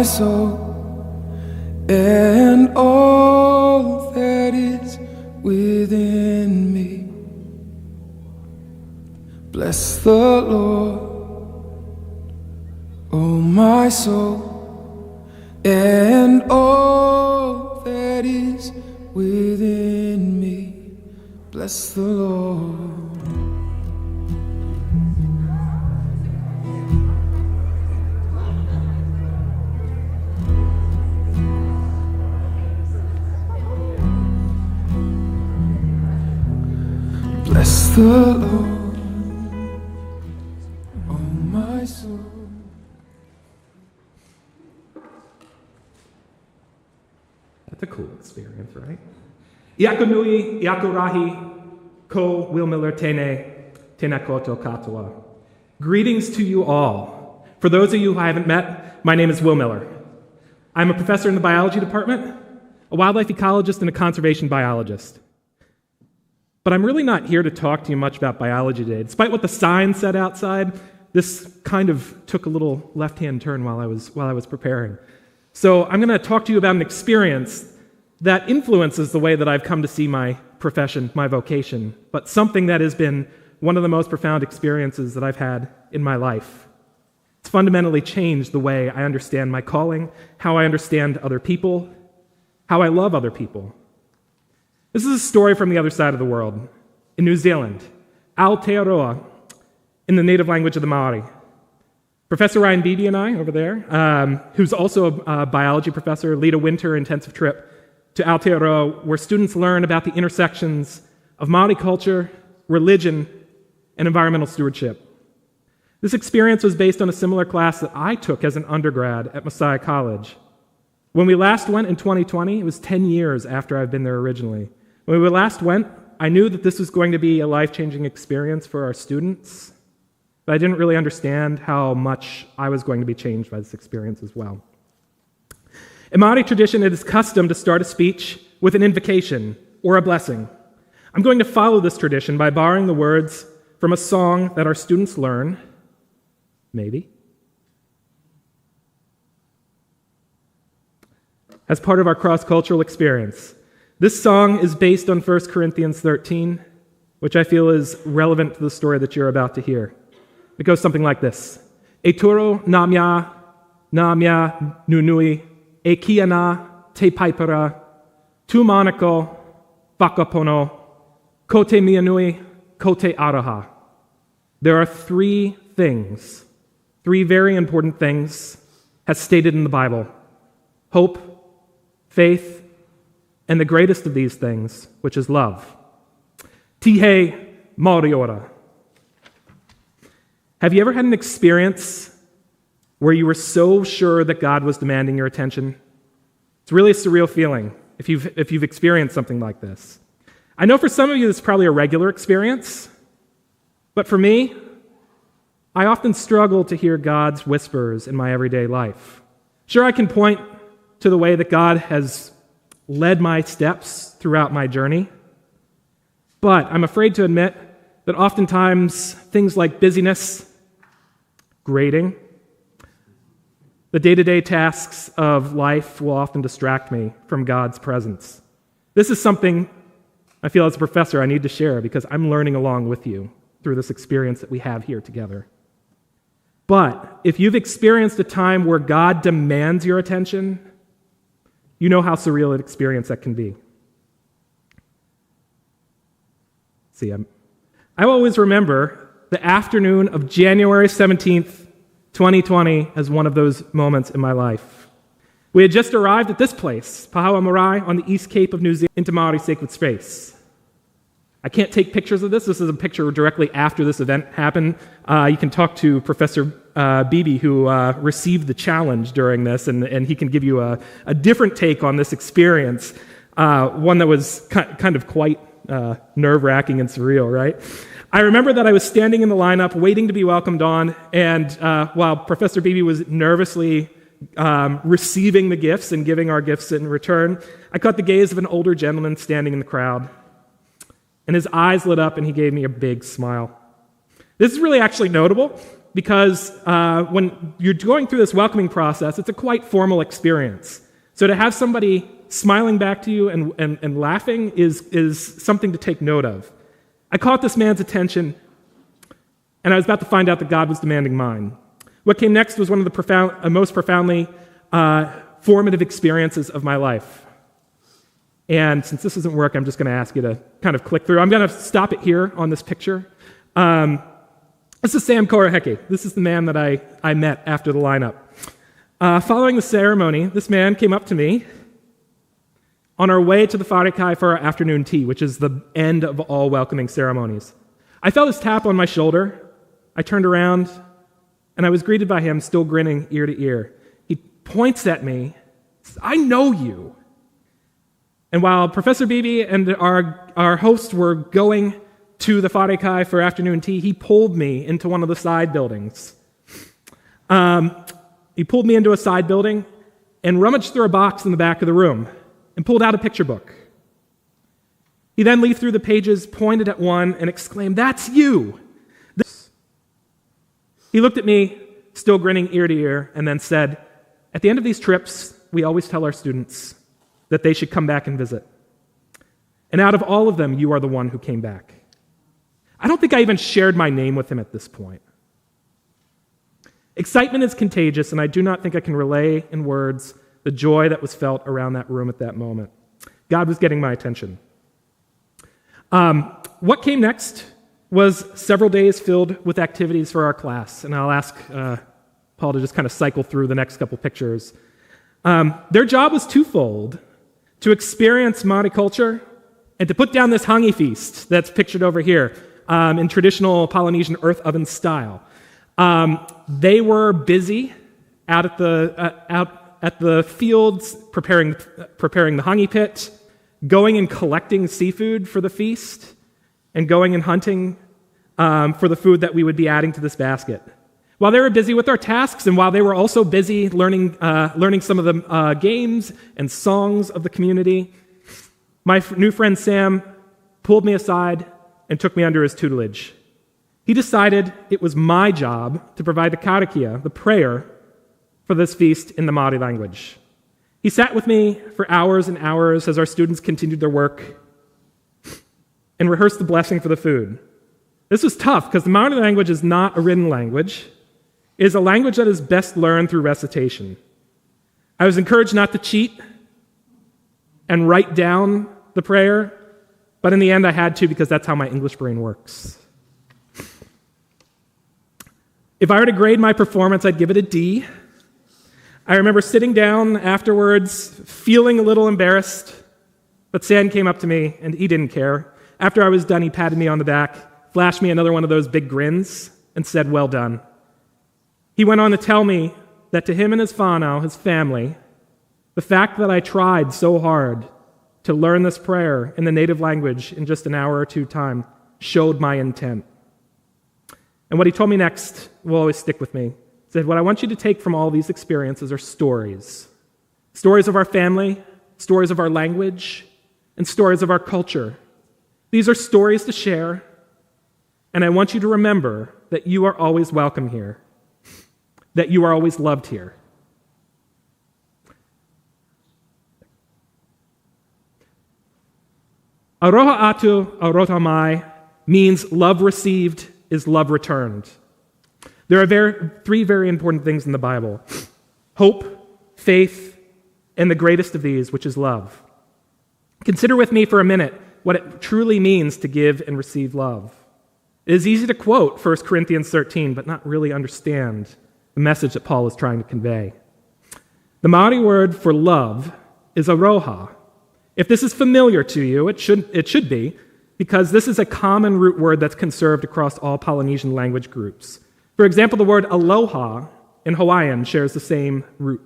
soul, and all that is within me. Bless the Lord, oh my soul, and all that is within me. Bless the Lord. Bless the Lord, oh my soul. That's a cool experience, right? Iaku nui, iaku rahi, ko Will Miller tene, tena koto katoa. Greetings to you all. For those of you who I haven't met, my name is Will Miller. I'm a professor in the biology department, a wildlife ecologist, and a conservation biologist. But I'm really not here to talk to you much about biology today. Despite what the sign said outside, this kind of took a little left-hand turn while I was preparing. So I'm going to talk to you about an experience that influences the way that I've come to see my profession, my vocation, but something that has been one of the most profound experiences that I've had in my life. It's fundamentally changed the way I understand my calling, how I understand other people, how I love other people. This is a story from the other side of the world, in New Zealand, Aotearoa, in the native language of the Maori. Professor Ryan Beebe and I, over there, who's also a biology professor, lead a winter intensive trip to Aotearoa, where students learn about the intersections of Maori culture, religion, and environmental stewardship. This experience was based on a similar class that I took as an undergrad at Messiah College. When we last went in 2020, it was 10 years after I've been there originally. When we last went, I knew that this was going to be a life-changing experience for our students, but I didn't really understand how much I was going to be changed by this experience as well. In Maori tradition, it is custom to start a speech with an invocation or a blessing. I'm going to follow this tradition by borrowing the words from a song that our students learn, maybe, as part of our cross-cultural experience. This song is based on 1 Corinthians 13, which I feel is relevant to the story that you're about to hear. It goes something like this. E turo namia nunui, e kiana te paipara, tu manako, whakapono, ko te mianui, ko te araha. There are three things, three very important things, as stated in the Bible. Hope, faith, and the greatest of these things, which is love. Tihe Maoriora. Have you ever had an experience where you were so sure that God was demanding your attention? It's really a surreal feeling if you've experienced something like this. I know for some of you this is probably a regular experience, but for me, I often struggle to hear God's whispers in my everyday life. Sure, I can point to the way that God has led my steps throughout my journey, but I'm afraid to admit that oftentimes things like busyness, grading, the day-to-day tasks of life will often distract me from God's presence. This is something I feel as a professor I need to share because I'm learning along with you through this experience that we have here together. But if you've experienced a time where God demands your attention, you know how surreal an experience that can be. See, I always remember the afternoon of January 17th, 2020 as one of those moments in my life. We had just arrived at this place, Pahawa Marae, on the East Cape of New Zealand, into Maori sacred space. I can't take pictures of this. This is a picture directly after this event happened. You can talk to Professor Beebe, who received the challenge during this, and he can give you a different take on this experience, one that was kind of quite nerve-wracking and surreal, right? I remember that I was standing in the lineup waiting to be welcomed on, and while Professor Beebe was nervously receiving the gifts and giving our gifts in return, I caught the gaze of an older gentleman standing in the crowd, and his eyes lit up and he gave me a big smile. This is really actually notable because when you're going through this welcoming process, it's a quite formal experience. So to have somebody smiling back to you and laughing is something to take note of. I caught this man's attention, and I was about to find out that God was demanding mine. What came next was one of the most profoundly formative experiences of my life. And since this doesn't work, I'm just going to ask you to kind of click through. I'm going to stop it here on this picture. This is Sam Koraheke. This is the man that I met after the lineup. Following the ceremony, this man came up to me on our way to the Farikai for our afternoon tea, which is the end of all welcoming ceremonies. I felt his tap on my shoulder. I turned around, and I was greeted by him, still grinning ear to ear. He points at me, says, "I know you." And while Professor Bibi and our hosts were going to the Farikai for afternoon tea, he pulled me into one of the side buildings. He pulled me into a side building and rummaged through a box in the back of the room and pulled out a picture book. He then leafed through the pages, pointed at one, and exclaimed, "That's you!" He looked at me, still grinning ear to ear, and then said, "At the end of these trips, we always tell our students that they should come back and visit. And out of all of them, you are the one who came back." I don't think I even shared my name with him at this point. Excitement is contagious, and I do not think I can relay in words the joy that was felt around that room at that moment. God was getting my attention. What came next was several days filled with activities for our class, and I'll ask Paul to just kind of cycle through the next couple pictures. Their job was twofold: to experience Māori culture and to put down this hangi feast that's pictured over here in traditional Polynesian earth oven style. They were busy out at the fields preparing the hangi pit, going and collecting seafood for the feast, and going and hunting for the food that we would be adding to this basket. While they were busy with our tasks, and while they were also busy learning some of the games and songs of the community, my new friend Sam pulled me aside and took me under his tutelage. He decided it was my job to provide the karakia, the prayer, for this feast in the Māori language. He sat with me for hours and hours as our students continued their work and rehearsed the blessing for the food. This was tough because the Māori language is not a written language. It is a language that is best learned through recitation. I was encouraged not to cheat and write down the prayer, but in the end I had to because that's how my English brain works. If I were to grade my performance, I'd give it a D. I remember sitting down afterwards, feeling a little embarrassed, but Sam came up to me, and he didn't care. After I was done, he patted me on the back, flashed me another one of those big grins, and said, "Well done." He went on to tell me that to him and his whānau, his family, the fact that I tried so hard to learn this prayer in the native language in just an hour or two time showed my intent. And what he told me next will always stick with me. He said, "What I want you to take from all these experiences are stories. Stories of our family, stories of our language, and stories of our culture. These are stories to share, and I want you to remember that you are always welcome here, that you are always loved here." Aroha atu, aroha mai means love received is love returned. There are three very important things in the Bible: hope, faith, and the greatest of these, which is love. Consider with me for a minute what it truly means to give and receive love. It is easy to quote 1 Corinthians 13, but not really understand the message that Paul is trying to convey. The Māori word for love is aroha. If this is familiar to you, it should be, because this is a common root word that's conserved across all Polynesian language groups. For example, the word aloha in Hawaiian shares the same root.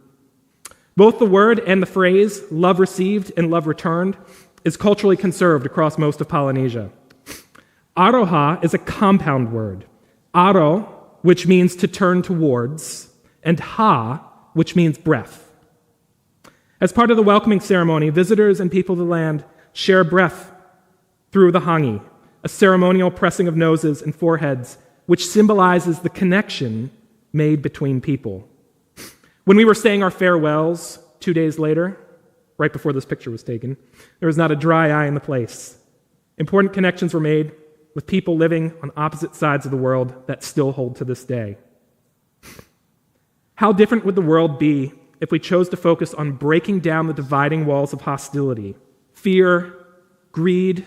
Both the word and the phrase love received and love returned is culturally conserved across most of Polynesia. Aroha is a compound word. Aro, which means to turn towards, and ha, which means breath. As part of the welcoming ceremony, visitors and people of the land share breath through the hangi, a ceremonial pressing of noses and foreheads which symbolizes the connection made between people. When we were saying our farewells 2 days later, right before this picture was taken, there was not a dry eye in the place. Important connections were made with people living on opposite sides of the world that still hold to this day. How different would the world be if we chose to focus on breaking down the dividing walls of hostility, fear, greed,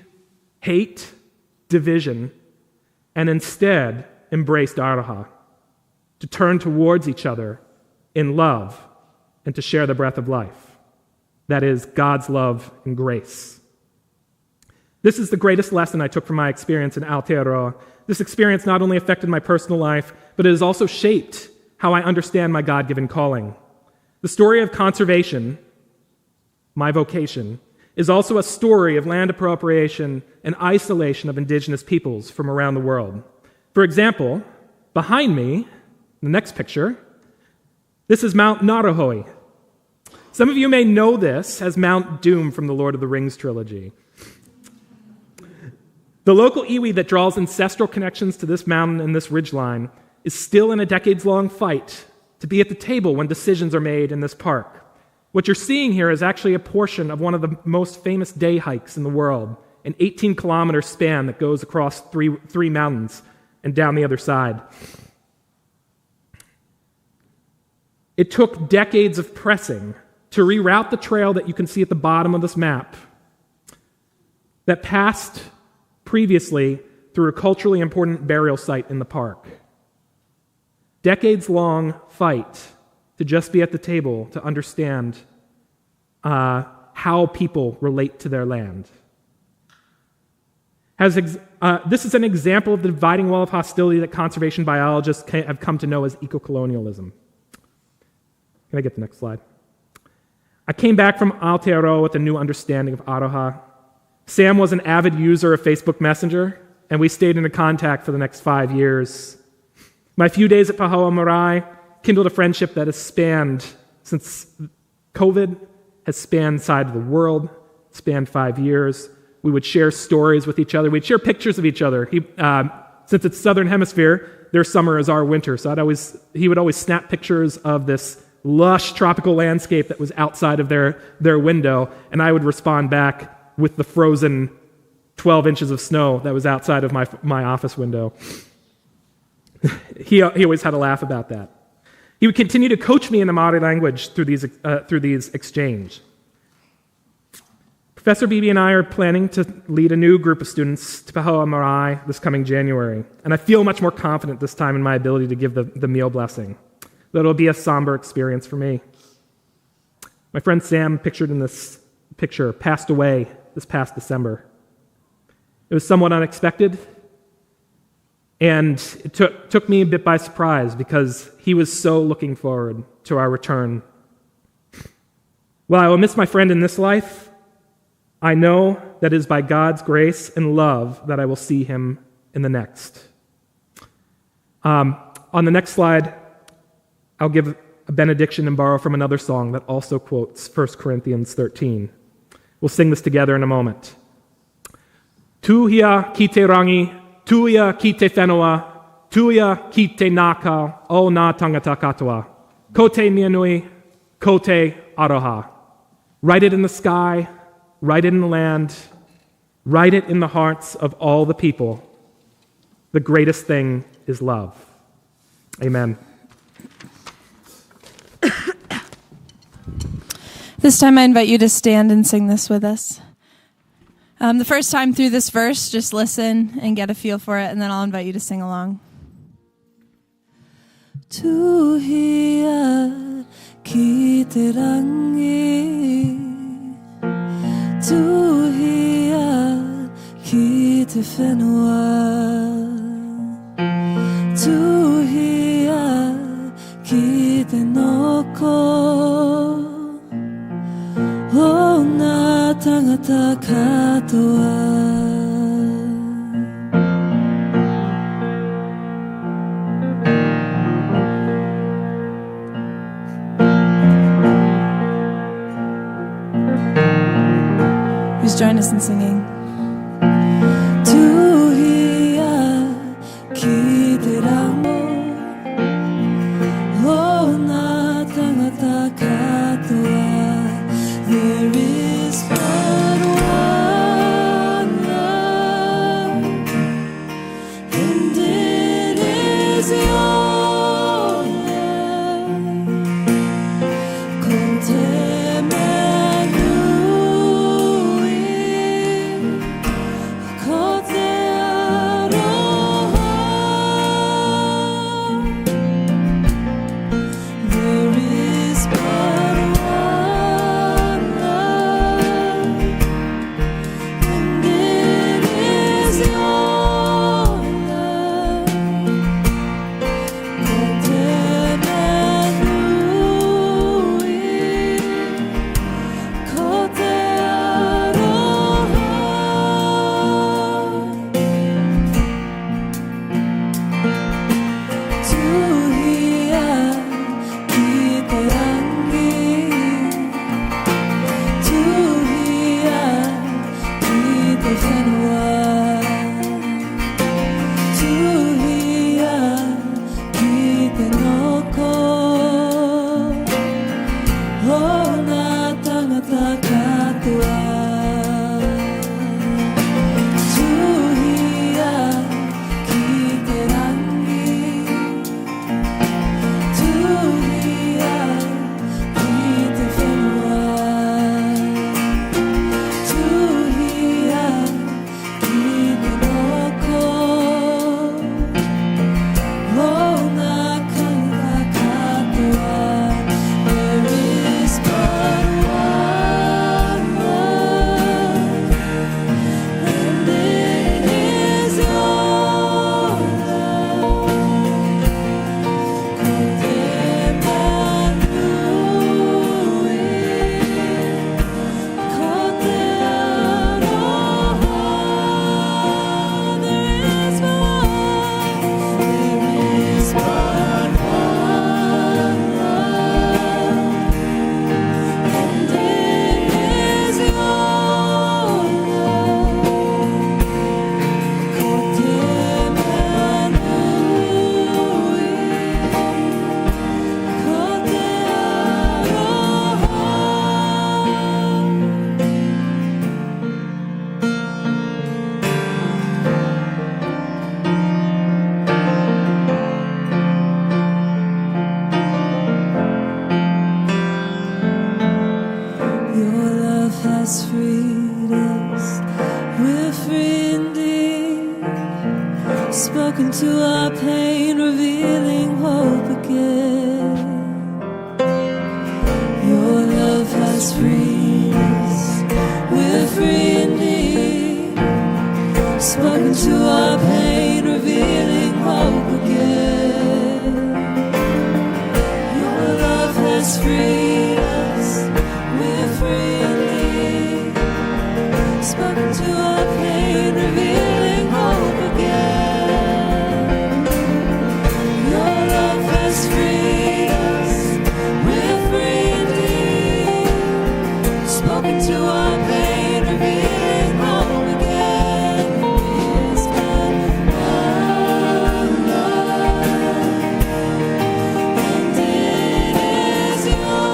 hate, division, and instead embraced Araha, to turn towards each other in love and to share the breath of life. That is, God's love and grace. This is the greatest lesson I took from my experience in Aotearoa. This experience not only affected my personal life, but it has also shaped how I understand my God-given calling. The story of conservation, my vocation, is also a story of land appropriation and isolation of indigenous peoples from around the world. For example, behind me, the next picture, this is Mount Narahoe. Some of you may know this as Mount Doom from the Lord of the Rings trilogy. The local iwi that draws ancestral connections to this mountain and this ridgeline is still in a decades-long fight to be at the table when decisions are made in this park. What you're seeing here is actually a portion of one of the most famous day hikes in the world, an 18-kilometer span that goes across three mountains and down the other side. It took decades of pressing to reroute the trail that you can see at the bottom of this map that passed previously through a culturally important burial site in the park. Decades-long fight to just be at the table to understand how people relate to their land. This is an example of the dividing wall of hostility that conservation biologists have come to know as eco-colonialism. Can I get the next slide? I came back from Aotearoa with a new understanding of Aroha. Sam was an avid user of Facebook Messenger, and we stayed in contact for the next 5 years. My few days at Pahoa Marae kindled a friendship that has spanned, since COVID has spanned side of the world, spanned 5 years. We would share stories with each other. We'd share pictures of each other. Since it's Southern Hemisphere, their summer is our winter, so he would always snap pictures of this lush tropical landscape that was outside of their window, and I would respond back with the frozen 12 inches of snow that was outside of my office window. He always had a laugh about that. He would continue to coach me in the Maori language through these exchanges. Professor Bibi and I are planning to lead a new group of students to Pahoa Marae this coming January, and I feel much more confident this time in my ability to give the meal blessing. Though it'll be a somber experience for me. My friend Sam, pictured in this picture, passed away this past December. It was somewhat unexpected, and it took me a bit by surprise because he was so looking forward to our return. While I will miss my friend in this life, I know that it is by God's grace and love that I will see him in the next. On the next slide, I'll give a benediction and borrow from another song that also quotes 1 Corinthians 13. We'll sing this together in a moment. Tuhia ki te rangi, tuia ki te whenua, tuia ki te naka, o nā tangata katoa. Ko te mianui, ko te aroha. Write it in the sky, write it in the land, write it in the hearts of all the people. The greatest thing is love. Amen. This time I invite you to stand and sing this with us. The first time through this verse, just listen and get a feel for it, and then I'll invite you to sing along. Tuhia ki te rangi, tuhia ki te whenua, tuhia ki te noko, o nā tangata katoa. Please join us in singing. Tuhia ki te spoken to our pain, revealing hope again. Your love has freed us, we're free indeed. Spoken to our pain, revealing hope again. Your love has freed us, we're free indeed. Spoken to our pain, revealing hope again. Your love has freed us, we're free indeed. Spoken to our pain, revealing hope again. Yes, God, our love, and it is your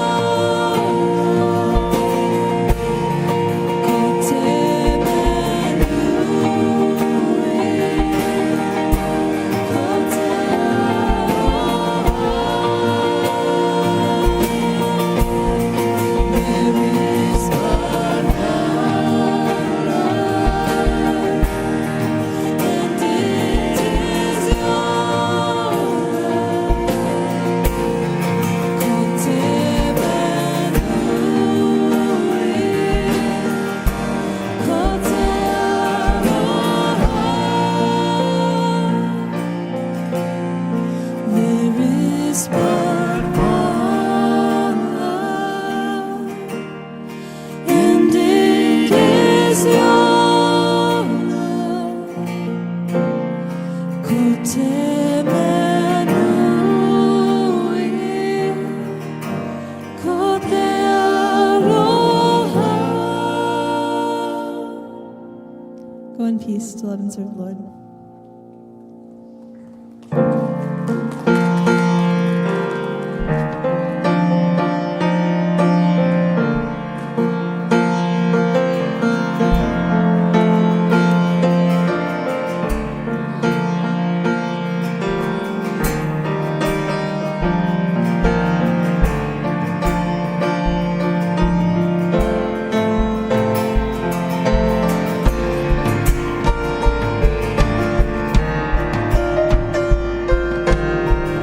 Go in peace to love and serve the Lord.